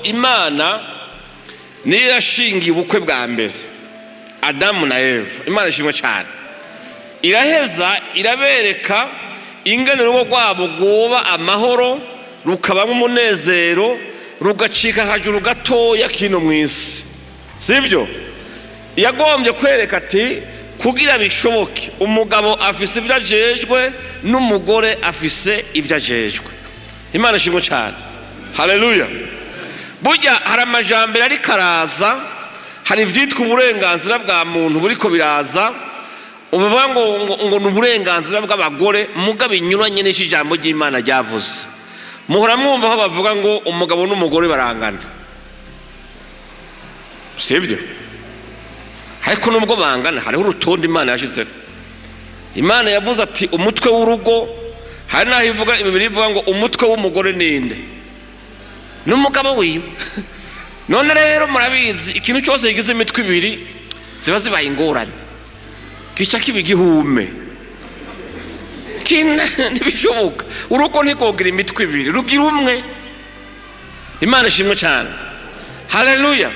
imana niyo yashingiye ubukwe bwa mbere, Adamu na Eva. Imana ishimwe cyane. Iraheza irabereka ingene urugo rwabo rwoba amahoro, rukabamo umunezero, rugacika hajuru gatoya kino mu isi, sibyo? Yagombye kwereka ati kugira bishoboke umugabo afise ibyo ajejwe n'umugore afise ibyo ajejwe. Imana ishimwe cyane. Haleluya. Burya hari amajambere ari karaza, hari ivyitwa uburenganzira bwa muntu buriko biraza, ubuvuga ngo n'uburenganzira bw'abagore muga binyuranye n'ijambo ry'Imana ryavuze. Muhora mwumva aho bavuga ngo umugabo n'umugore barangana, sibyo? Ariko nubwo bangana hariho urutonde Imana yashizeho. Imana yavuze ati umutwe w'urugo, hari naho ivuga ibibiri ivuga ngo umutwe w'umugore ninde? N'umugabo wiwe. None rero murabizi ikintu cyose kigize imitwe ibiri ziba zibaye ingorane, gica kiba igihume, ntibishoboka. Urugo ntikogira imitwe ibiri, rugira umwe. Imana ishimwe cyane. Haleluya.